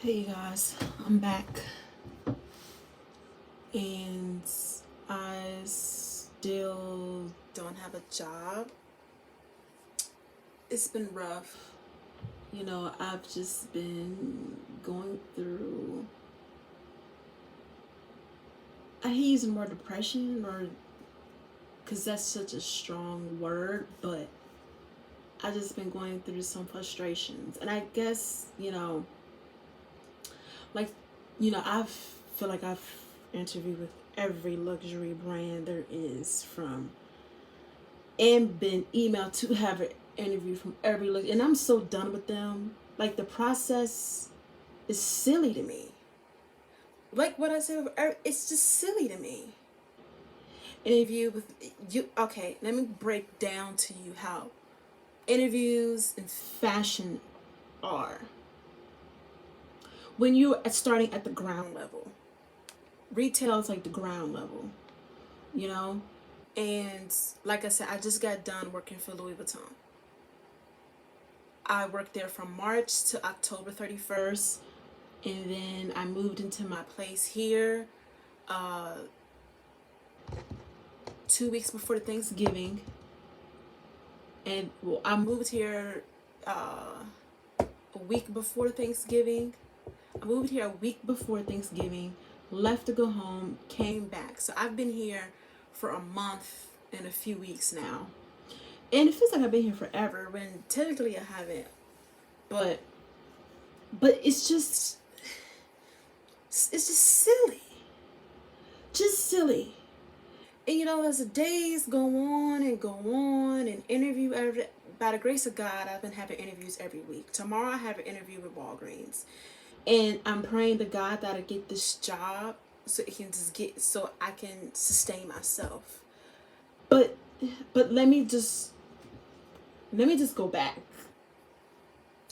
Hey you guys, I'm back and I still don't have a job. It's been rough. I've just been going through, I hate using the word depression or because that's such a strong word, but I just been going through some frustrations. And I guess, like, I feel like I've interviewed with every luxury brand there is from and been emailed to have an interview from every look, and I'm so done with them. Like the process is silly to me. Like what I said, it's just silly to me. Interview with you. Okay, let me break down to you how interviews in fashion are. When you're starting at the ground level, retail is like the ground level, you know. And like I said, I just got done working for Louis Vuitton. I worked there from March to October 31st, and then I moved into my place here uh, 2 weeks before Thanksgiving. And well, I moved here a week before Thanksgiving. I moved here a week before Thanksgiving, left to go home, came back. So I've been here for a month and a few weeks now. And it feels like I've been here forever when technically I haven't. But it's just silly. Just silly. And as the days go on and interview every, by the grace of God, I've been having interviews every week. Tomorrow I have an interview with Walgreens. And I'm praying to God that I get this job so it can just get so I can sustain myself. But let me just go back.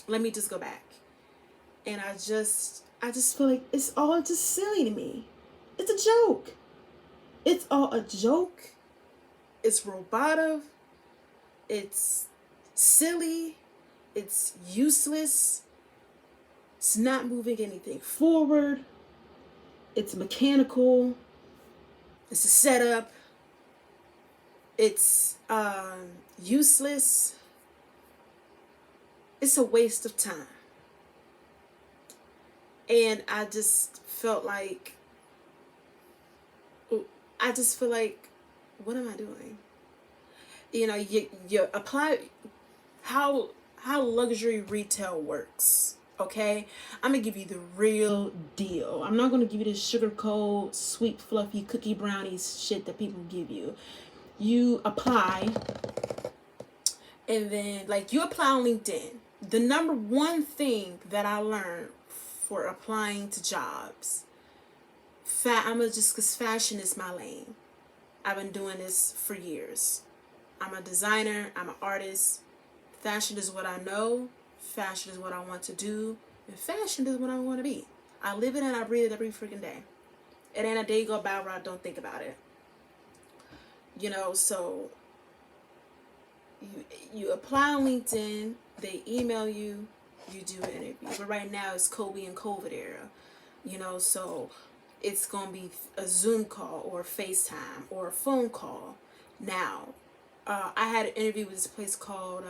Let me just go back. And I just feel like it's all just silly to me. It's a joke. It's all a joke. It's robotic. It's silly. It's useless. It's not moving anything forward. It's mechanical. It's a setup. It's useless. It's a waste of time. And I just feel like, what am I doing? You apply how luxury retail works. Okay, I'm gonna give you the real deal. I'm not gonna give you this sugar coat, sweet, fluffy cookie brownies shit that people give you. You apply, and then like you apply on LinkedIn. The number one thing that I learned for applying to jobs, I'm gonna just because fashion is my lane. I've been doing this for years. I'm a designer. I'm an artist. Fashion is what I know. Fashion is what I want to do. And fashion is what I want to be. I live it and I breathe it every freaking day. It ain't a day go by where I don't think about it. So you apply on LinkedIn, they email you, you do an interview. But right now it's Kobe and COVID era. So it's gonna be a Zoom call or a FaceTime or a phone call. Now, I had an interview with this place called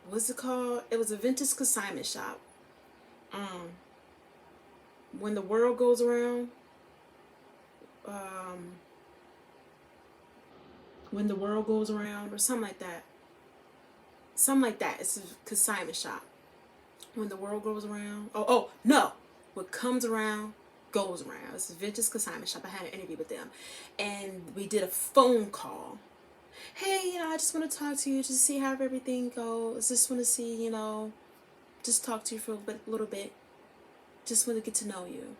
what's it called? It was a vintage consignment shop. Um, when the world goes around, um, when the world goes around, or something like that. Something like that. It's a consignment shop. When the world goes around. Oh no! What comes around goes around. It's a vintage consignment shop. I had an interview with them, and we did a phone call. Hey, I just want to talk to you, just to see how everything goes. Just want to see, just talk to you for a little bit. Just want to get to know you.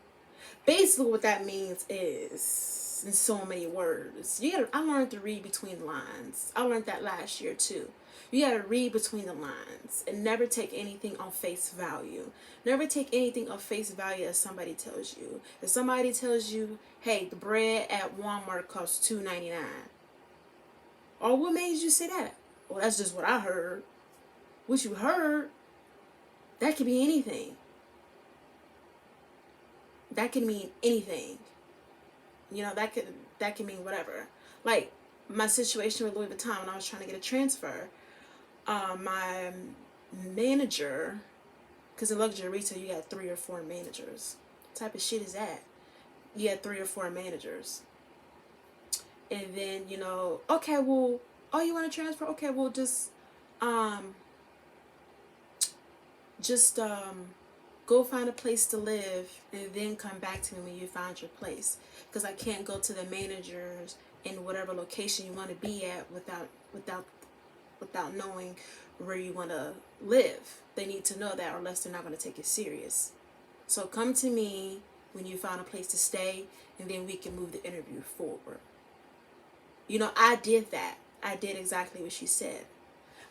Basically, what that means is, in so many words, I learned to read between the lines. I learned that last year too. You gotta read between the lines and never take anything on face value. Never take anything on face value as somebody tells you. If somebody tells you, hey, the bread at Walmart costs $2.99, or what made you say that? Well, that's just what I heard. What you heard, That could be anything. That can mean anything. You know, that can mean whatever. Like my situation with Louis Vuitton when I was trying to get a transfer, my manager, because in luxury retail you got 3 or 4 managers. What type of shit is that? You had 3 or 4 managers, and then you know, okay, well, oh, you want to transfer? Okay, well, just go find a place to live and then come back to me when you find your place, because I can't go to the managers in whatever location you want to be at without knowing where you want to live. They need to know that, or else they're not going to take it serious. So come to me when you find a place to stay, and then we can move the interview forward. You know, I did that. I did exactly what she said.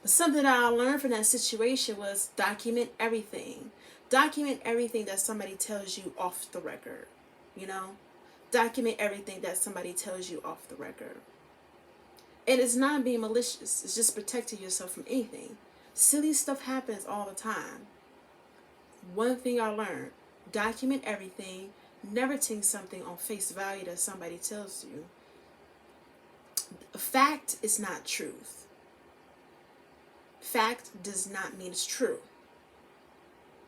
But something that I learned from that situation was document everything. Document everything that somebody tells you off the record. You know? Document everything that somebody tells you off the record. And it's not being malicious. It's just protecting yourself from anything. Silly stuff happens all the time. One thing I learned, document everything. Never take something on face value that somebody tells you. Fact is not truth. Fact does not mean it's true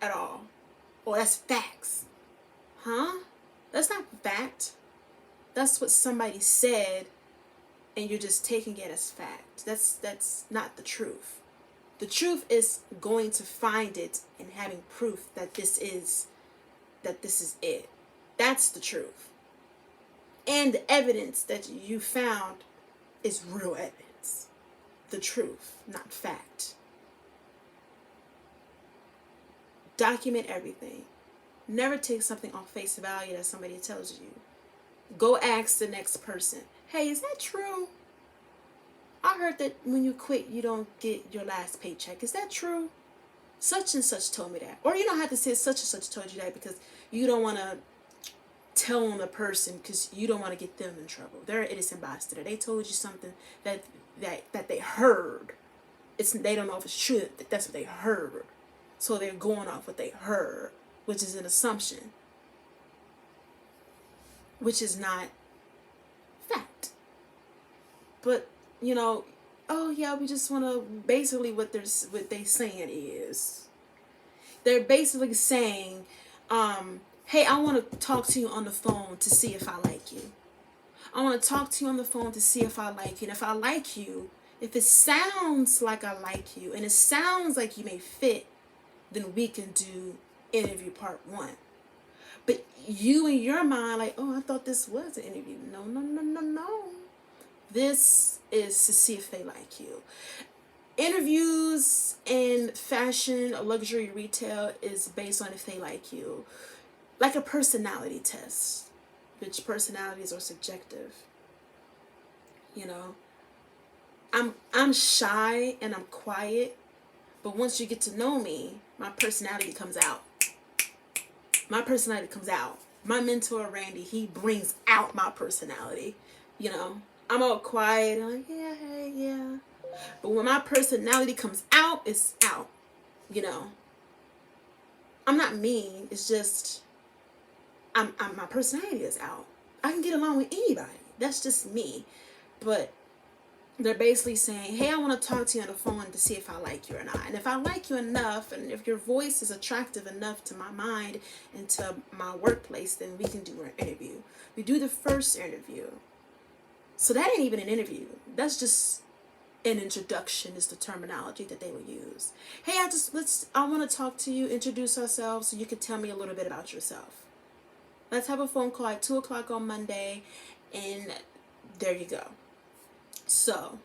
at all. Oh, that's facts. Huh? That's not fact. That's what somebody said, and you're just taking it as fact. That's not the truth. The truth is going to find it and having proof that this is it. That's the truth. And the evidence that you found is real evidence. The truth, not fact. Document everything. Never take something on face value that somebody tells you. Go ask the next person, hey, is that true? I heard that when you quit, you don't get your last paycheck. Is that true? Such and such told me that. Or you don't have to say such and such told you that, because you don't want to tell on the person because you don't want to get them in trouble. They're an innocent bystander. They told you something that they heard. They don't know if it's true. That's what they heard. So they're going off what they heard, which is an assumption, which is not fact. But you know, oh yeah, we just want to, basically what they saying is, they're basically saying, hey, I want to talk to you on the phone to see if I like you. I want to talk to you on the phone to see if I like you. And if I like you, if it sounds like I like you, and it sounds like you may fit, then we can do interview part 1. But you in your mind, like, oh, I thought this was an interview. No. This is to see if they like you. Interviews in fashion, luxury retail is based on if they like you. Like a personality test, which personalities are subjective. You know, I'm shy and I'm quiet, but once you get to know me, my personality comes out. My personality comes out. My mentor, Randy, he brings out my personality. You know, I'm all quiet. I'm like, yeah, hey, yeah. But when my personality comes out, it's out. You know, I'm not mean. It's just, my personality is out. I can get along with anybody. That's just me. But they're basically saying, hey, I want to talk to you on the phone to see if I like you or not. And if I like you enough, and if your voice is attractive enough to my mind and to my workplace, then we can do an interview. We do the first interview. So that ain't even an interview. That's just an introduction, is the terminology that they will use. Hey, I want to talk to you, introduce ourselves, so you can tell me a little bit about yourself. Let's have a phone call at 2 o'clock on Monday, and there you go. So,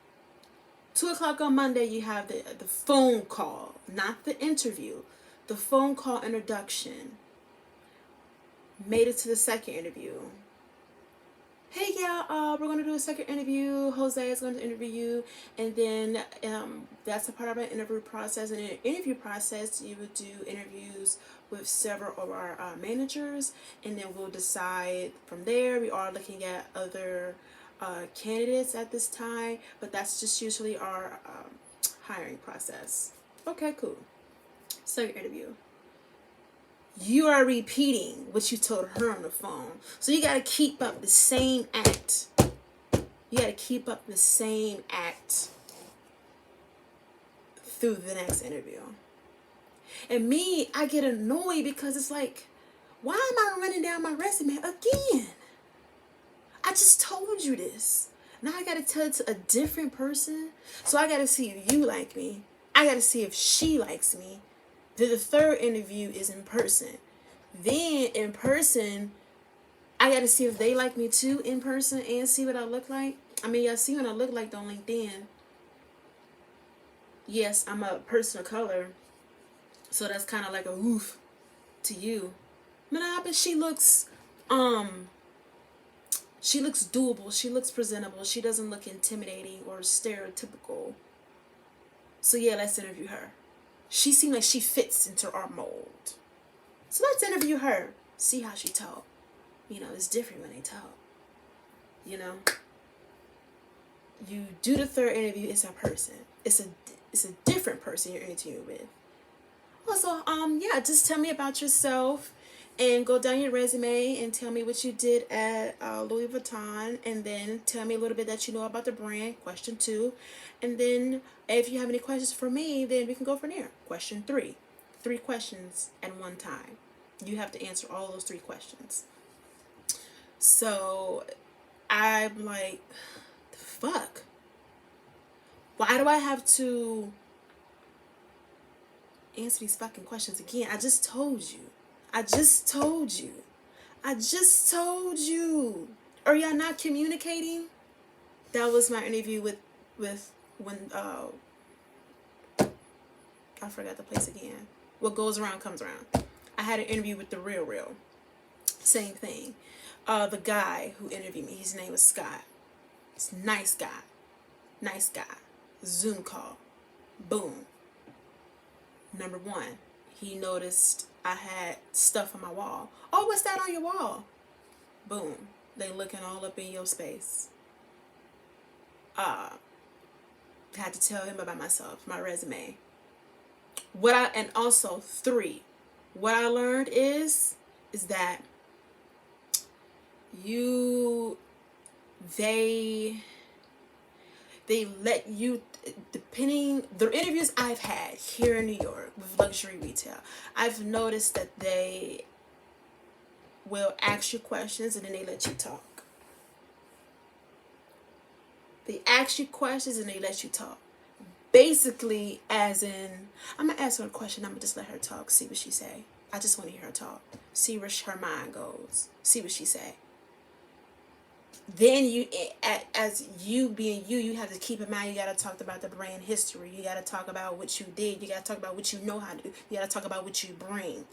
2 o'clock on Monday, you have the phone call, not the interview. The phone call introduction. Made it to the second interview. Hey, yeah, we're going to do a second interview. Jose is going to interview you. And then that's a part of our interview process. And in the interview process, you would do interviews with several of our managers. And then we'll decide from there. We are looking at other candidates at this time. But that's just usually our hiring process. Okay, cool. Second interview. you are repeating what you told her on the phone. So you got to keep up the same act. You got to keep up the same act through the next interview. And me, I get annoyed because it's like, why am I running down my resume again? I just told you this. Now I gotta tell it to a different person. So I gotta see if you like me. I gotta see if she likes me. Then the third interview is in person. Then in person, I gotta see if they like me too in person and see what I look like. I mean, y'all see what I look like on LinkedIn. Yes, I'm a person of color. So that's kind of like a oof to you. But she looks doable. She looks presentable. She doesn't look intimidating or stereotypical. So yeah, let's interview her. She seemed like she fits into our mold. So let's interview her. See how she talk. You know, it's different when they talk. You know, you do the third interview. It's a person. It's a different person you're interviewing with. Also, yeah, just tell me about yourself and go down your resume and tell me what you did at Louis Vuitton, and then tell me a little bit that you know about the brand, question 2. And then if you have any questions for me, then we can go from there. Question 3. 3 questions at one time. You have to answer all those 3 questions. So I'm like, the fuck? Why do I have to answer these fucking questions again? I just told you. Are y'all not communicating? That was my interview with when I forgot the place again. What goes around comes around. I had an interview with the Real. Same thing. The guy who interviewed me, his name was Scott. He's a nice guy. Zoom call. Boom. Number 1, he noticed I had stuff on my wall. Oh, what's that on your wall? Boom. They looking all up in your space. Had to tell him about myself, my resume. And also 3, what I learned is that they let you, depending, the interviews I've had here in New York with luxury retail, I've noticed that they will ask you questions and then they let you talk. They ask you questions and they let you talk. Basically, as in, I'm going to ask her a question, I'm going to just let her talk, see what she say. I just want to hear her talk. See where her mind goes. See what she say. Then you, as you being you have to keep in mind, you got to talk about the brand history. You got to talk about what you did. You got to talk about what you know how to do. You got to talk about what you bring.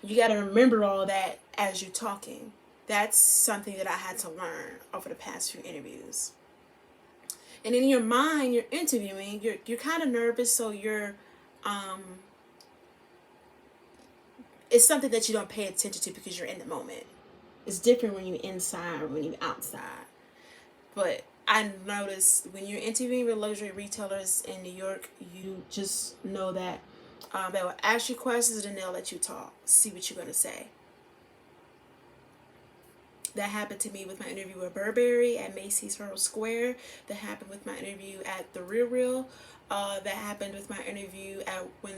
You got to remember all that as you're talking. That's something that I had to learn over the past few interviews. And in your mind, you're interviewing, you're kind of nervous, so you're, it's something that you don't pay attention to because you're in the moment. It's different when you're inside or when you're outside. But I noticed when you're interviewing with luxury retailers in New York, you just know that they will ask you questions and then they'll let you talk, see what you're going to say. That happened to me with my interview with Burberry at Macy's Herald Square. That happened with my interview at The Real. That happened with my interview at When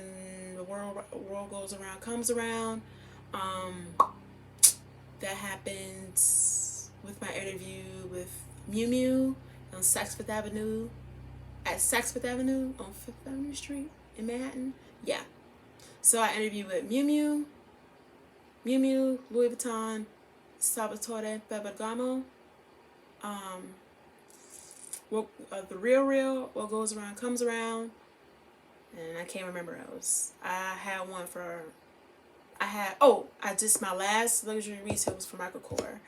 the World Goes Around Comes Around. That happened with my interview with Miu Miu on Saks Avenue. At Saks Avenue on 5th Avenue Street in Manhattan. Yeah. So I interviewed with Miu Miu, Louis Vuitton, Salvatore Ferragamo, The Real, What Goes Around Comes Around, and I can't remember else. I had one for, my last luxury retail was for Michael Kors,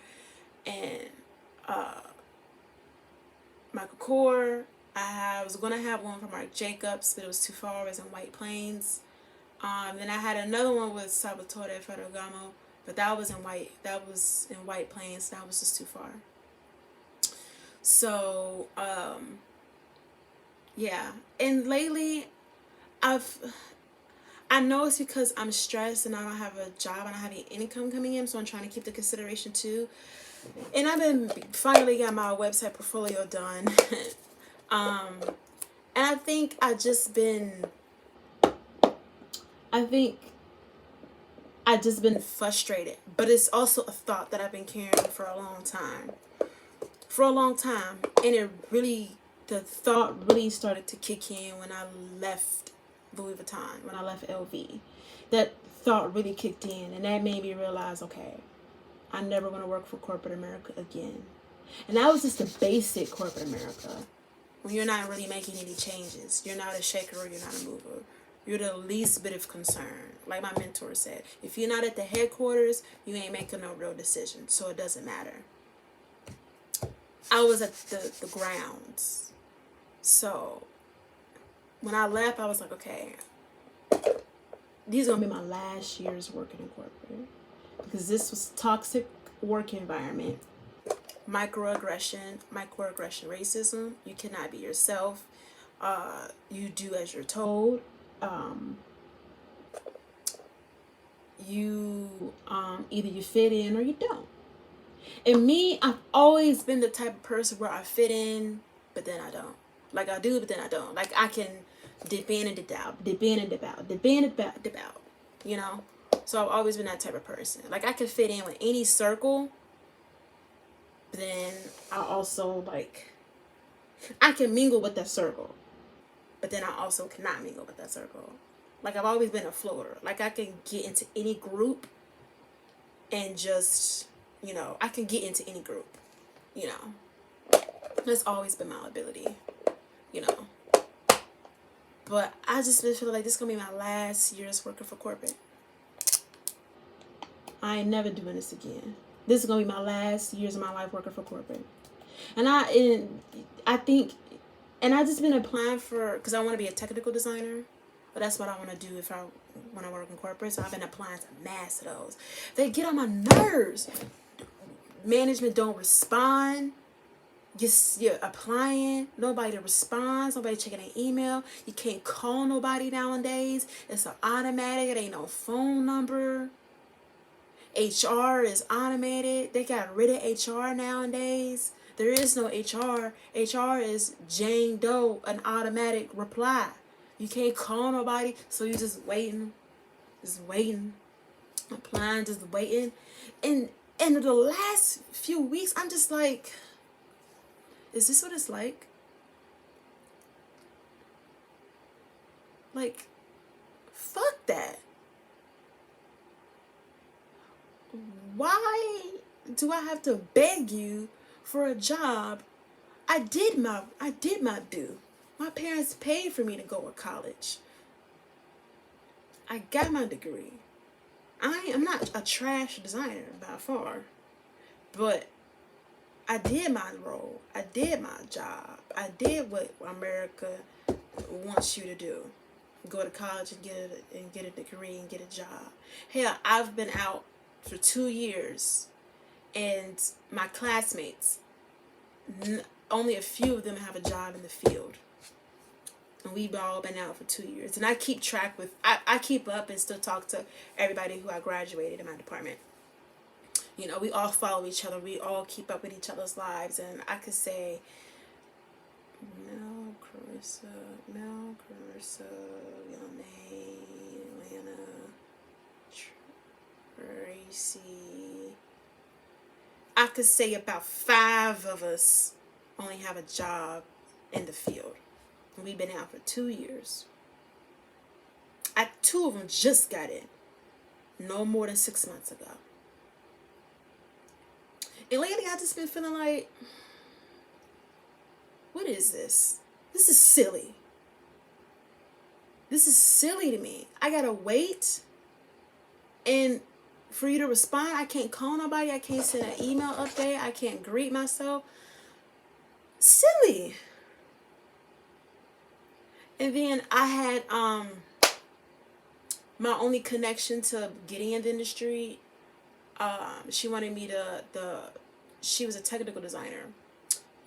and Michael Kors, I was going to have one for Marc Jacobs, but it was too far, it was in White Plains. Then I had another one with Salvatore Ferragamo, but that was in White Plains. That was just too far. So, yeah. And lately, I I know it's because I'm stressed and I don't have a job and I don't have any income coming in, so I'm trying to keep the consideration too. And I've been finally got my website portfolio done. And I think I just been frustrated, but it's also a thought that I've been carrying for a long time. And the thought really started to kick in when I left Louis Vuitton, when I left LV. That thought really kicked in, and that made me realize, okay, I never want to work for corporate America again. And that was just the basic corporate America. When you're not really making any changes, you're not a shaker or you're not a mover. You're the least bit of concern. Like my mentor said, if you're not at the headquarters, you ain't making no real decisions, so it doesn't matter. I was at the grounds. So when I left, I was like, okay, these are going to be my last years working in corporate. Because this was toxic work environment. Microaggression, racism. You cannot be yourself. You do as you're told. Either you fit in or you don't. And me, I've always been the type of person where I fit in, but then I don't. Like I do, but then I don't. Like I can dip in and dip out, dip in and dip out, dip in and dip out. You know? So I've always been that type of person. Like I can fit in with any circle, but then I also I can mingle with that circle, but then I also cannot mingle with that circle. Like I've always been a floater. Like I can get into any group and just, I can get into any group, That's always been my ability, But I just been feeling like this is going to be my last years working for corporate. I ain't never doing this again. This is going to be my last years of my life working for corporate. And I think, and I just been applying because I want to be a technical designer. But that's what I want to do when I work in corporate. So I've been applying to mass of those. They get on my nerves. Management don't respond. You're applying. Nobody responds. Nobody checking an email. You can't call nobody nowadays. It's an automatic. It ain't no phone number. HR is automated. They got rid of HR nowadays. There is no HR. HR is Jane Doe, an automatic reply. You can't call nobody, so you're just waiting, applying, just waiting. And in the last few weeks, I'm just like, is this what it's like? Like, fuck that. Why do I have to beg you for a job? I did my due. My parents paid for me to go to college. I got my degree. I'm not a trash designer by far, but I did my role. I did my job. I did what America wants you to do. Go to college and get a degree and get a job. Hell, I've been out for 2 years, and my classmates, only a few of them have a job in the field. And we've all been out for 2 years. And I keep track I keep up and still talk to everybody who I graduated in my department. We all follow each other. We all keep up with each other's lives. And I could say, Mel, Carissa, Yone, Lana, Tracy. I could say about 5 of us only have a job in the field. We've been out for 2 years. 2 of them just got in. No more than 6 months ago. And lately I just been feeling like, what is this? This is silly. This is silly to me. I gotta wait. And for you to respond, I can't call nobody. I can't send an email update. I can't greet myself. Silly. And then I had my only connection to getting in the industry. She wanted me she was a technical designer,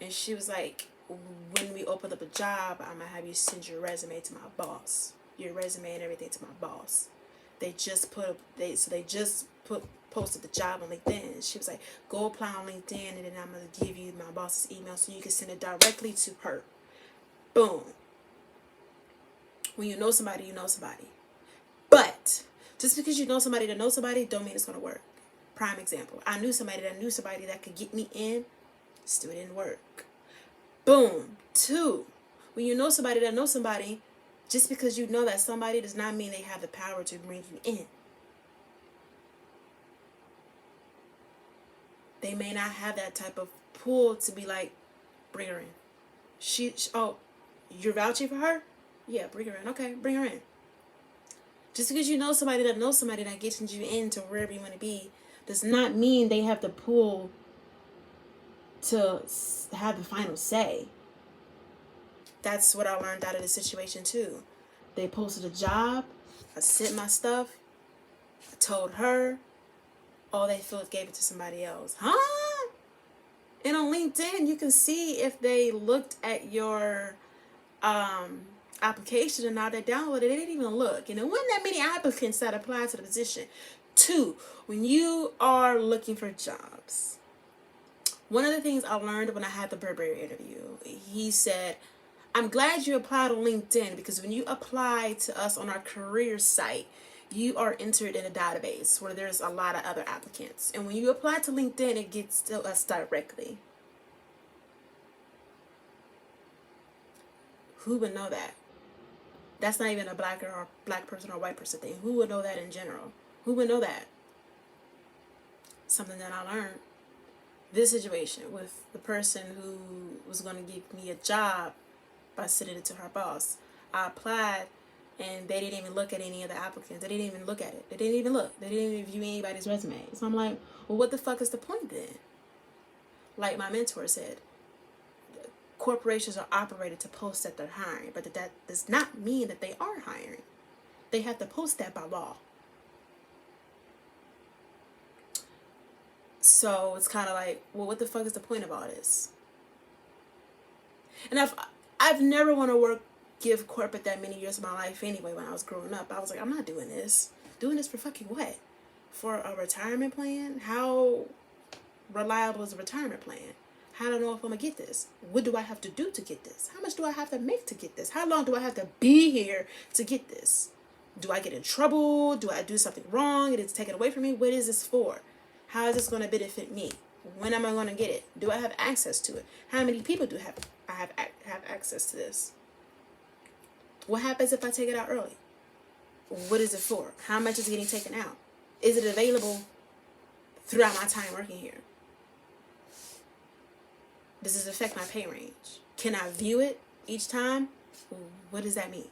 and she was like, when we open up a job, I'm gonna have you send your resume to my boss. your resume and everything to my boss. They just posted the job on LinkedIn. She was like, go apply on LinkedIn, and then I'm gonna give you my boss's email so you can send it directly to her. Boom. When you know somebody, you know somebody. But just because you know somebody that knows somebody don't mean it's gonna work. Prime example. I knew somebody that could get me in, still didn't work. Boom. 2. When you know somebody that knows somebody, just because you know that somebody does not mean they have the power to bring you in. They may not have that type of pull to be like, bring her in. Oh, you're vouching for her? Yeah, bring her in. Okay, bring her in. Just because you know somebody that knows somebody that gets you into wherever you want to be does not mean they have the pull to have the final say. That's what I learned out of the situation too. They posted a job. I sent my stuff. I told her. All they felt gave it to somebody else. Huh? And on LinkedIn, you can see if they looked at your application and now they downloaded it. They didn't even look. And there wasn't that many applicants that applied to the position. 2, when you are looking for jobs, one of the things I learned when I had the Burberry interview, he said, I'm glad you applied on LinkedIn because when you apply to us on our career site, you are entered in a database where there's a lot of other applicants. And when you apply to LinkedIn, it gets to us directly. Who would know that? That's not even a black person or white person thing. Who would know that in general? Who would know that? Something that I learned. This situation with the person who was going to give me a job by sending it to her boss. I applied and they didn't even look at any of the applicants. They didn't even look at it. They didn't even look. They didn't even view anybody's resume. So I'm like, well, what the fuck is the point then? Like my mentor said, corporations are operated to post that they're hiring, but that does not mean that they are hiring. They have to post that by law. So it's kind of like, well, what the fuck is the point of all this? And I've never want to give corporate that many years of my life anyway. When I was growing up, I was like, I'm not doing this. Doing this for fucking what? For a retirement plan? How reliable is a retirement plan? How do I know if I'm going to get this? What do I have to do to get this? How much do I have to make to get this? How long do I have to be here to get this? Do I get in trouble? Do I do something wrong? It is taken away from me? What is this for? How is this going to benefit me? When am I going to get it? Do I have access to it? How many people do I have access to this? What happens if I take it out early? What is it for? How much is getting taken out? Is it available throughout my time working here? Does this affect my pay range? Can I view it each time? What does that mean?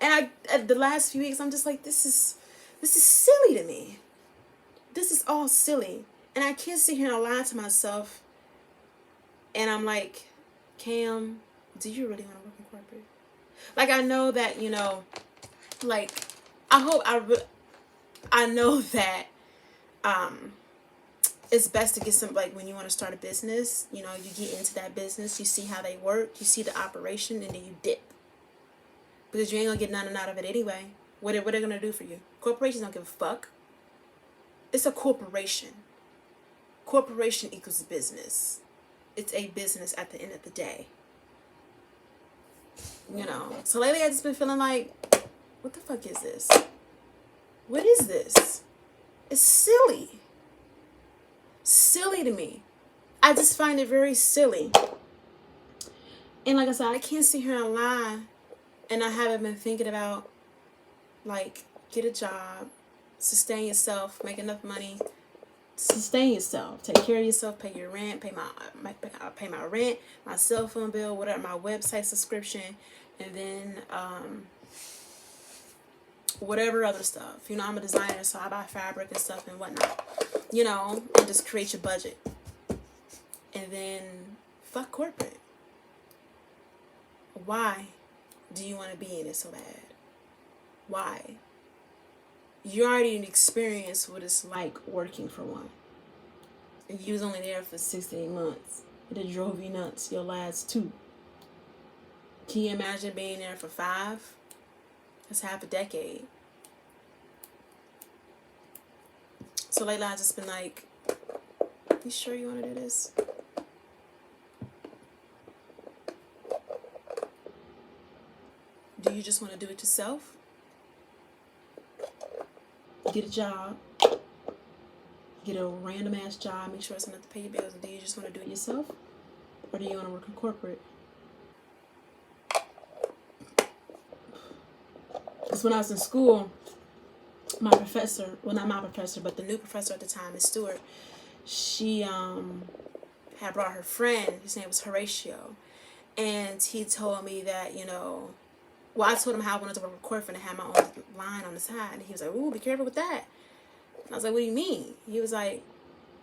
And the last few weeks, I'm just like, this is silly to me. This is all silly. And I can't sit here and lie to myself. And I'm like, Cam, do you really want to work in corporate? Like, I know that, like, I know that it's best to get some, like, when you want to start a business, you get into that business, you see how they work, you see the operation, and then you dip. Because you ain't going to get nothing out of it anyway. What are they going to do for you? Corporations don't give a fuck. It's a corporation. Corporation equals business. It's a business at the end of the day. So lately I've just been feeling like, what the fuck is this? What is this? It's silly. Silly to me. I just find it very silly. And like I said, I can't sit here and lie. And I haven't been thinking about, like, get a job, sustain yourself, make enough money, sustain yourself, take care of yourself, pay your rent, pay my rent, my cell phone bill, whatever, my website subscription, and then whatever other stuff. I'm a designer, so I buy fabric and stuff and whatnot. And just create your budget. And then fuck corporate. Why do you want to be in it so bad? Why? You already experienced what it's like working for one. And you was only there for 6 to 8 months. It drove you nuts your last 2 Can you imagine being there for 5? That's half a decade. So lately I've just been like, you sure you want to do this? Do you just want to do it yourself? Get a job. Get a random ass job. Make sure it's enough to pay your bills. And do you just want to do it yourself? Or do you want to work in corporate? Because when I was in school, my professor, well, not my professor, but the new professor at the time, Miss Stewart, she had brought her friend. His name was Horatio. And he told me that, you know, well, I told him how I wanted to work with corporate and have my own line on the side. And he was like, ooh, be careful with that. And I was like, what do you mean? He was like,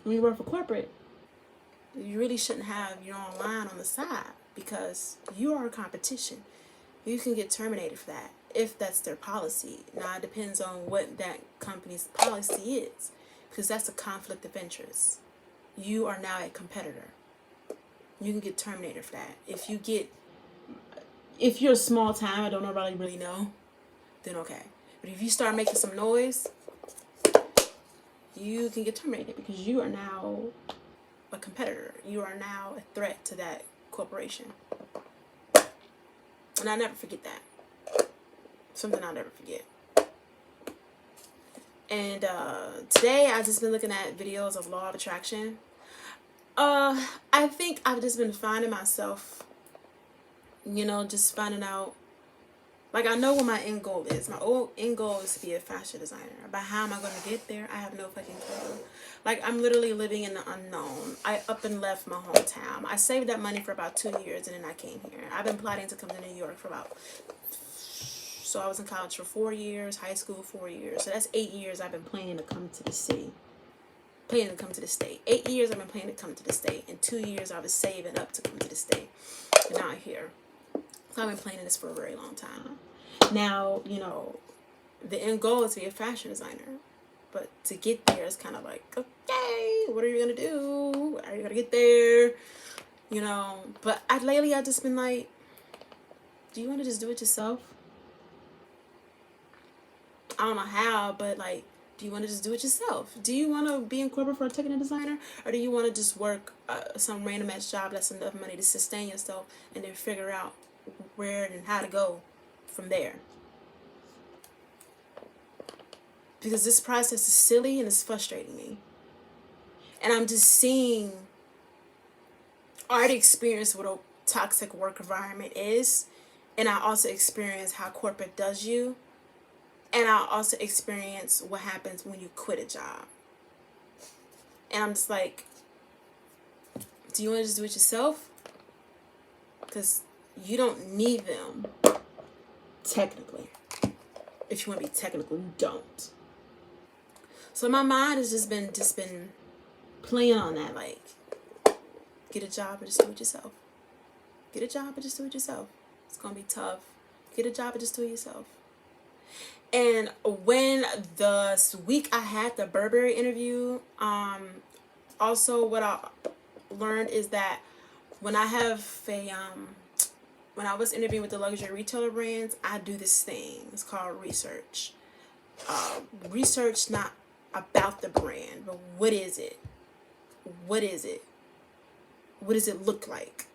when you work for corporate, you really shouldn't have your own line on the side because you are a competition. You can get terminated for that if that's their policy. Now, it depends on what that company's policy is because that's a conflict of interest. You are now a competitor. You can get terminated for that. If you're a small time, I don't know really know, then okay. But if you start making some noise, you can get terminated because you are now a competitor. You are now a threat to that corporation. And I never forget that. Something I'll never forget. And today I've just been looking at videos of law of attraction. I think I've just been finding myself, you know, just finding out, like, I know what my end goal is. My end goal is to be a fashion designer. But how am I going to get there? I have no fucking clue. Like, I'm literally living in the unknown. I up and left my hometown. I saved that money for about 2 years, and then I came here. I've been plotting to come to New York for about... So I was in college for 4 years, high school 4 years. So that's 8 years I've been planning to come to the city. Planning to come to the state. 8 years I've been planning to come to the state. And 2 years I was saving up to come to the state. And now I'm here. So I've been planning this for a very long time. Now, you know, the end goal is to be a fashion designer. But to get there, it's kind of like, okay, what are you going to do? How are you going to get there? You know, but lately I've just been like, do you want to just do it yourself? I don't know how, but like, do you want to just do it yourself? Do you want to be in corporate for a technical designer? Or do you want to just work some random ass job that's enough money to sustain yourself and then figure out where and how to go from there? Because this process is silly and it's frustrating me. And I'm just seeing, I already experienced what a toxic work environment is. And I also experience how corporate does you. And I also experience what happens when you quit a job. And I'm just like, do you want to just do it yourself? Because you don't need them, technically. If you want to be technical, you don't. So my mind has just been playing on that, like, get a job and just do it yourself. Get a job and just do it yourself. It's going to be tough. Get a job and just do it yourself. And when this week I had the Burberry interview, also what I learned is that when I have when I was interviewing with the luxury retailer brands, I do this thing. It's called research. Research not about the brand, but what is it? What is it? What does it look like?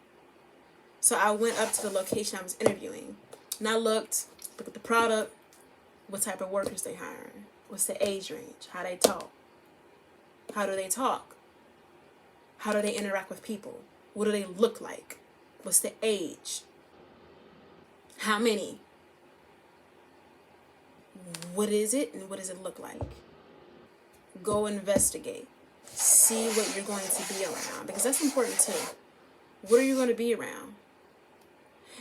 So I went up to the location I was interviewing, and I looked at the product, what type of workers they hiring, what's the age range, how they talk, how do they talk, how do they interact with people, what do they look like, what's the age, how many, what is it, and what does it look like? Go investigate, see what you're going to be around, because that's important too. What are you going to be around?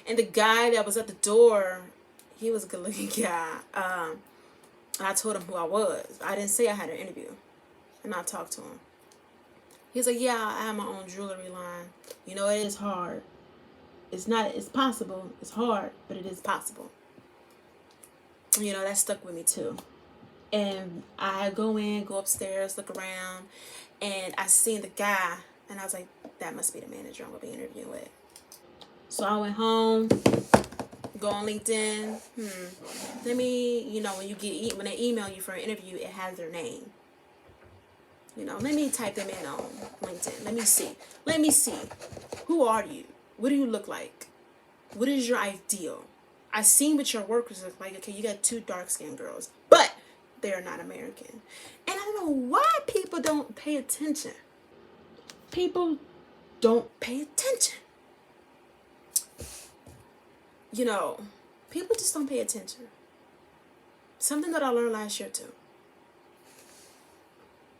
And the guy that was at the door, he was a good-looking guy. And I told him who I was. I didn't say I had an interview. And I talked to him. He was like, yeah, I have my own jewelry line. You know, it is hard. It's possible. It's hard, but it is possible. You know, that stuck with me too. And I go upstairs, look around, and I seen the guy, and I was like, that must be the manager I'm going to be interviewing with. So I went home, Go on LinkedIn. Let me, when they email you for an interview, it has their name. Let me type them in on LinkedIn. Let me see. Who are you? What do you look like? What is your ideal? I seen what your workers look like. Okay, you got 2 dark-skinned girls, but they are not American. And I don't know why people don't pay attention. People don't pay attention. People just don't pay attention. Something that I learned last year too.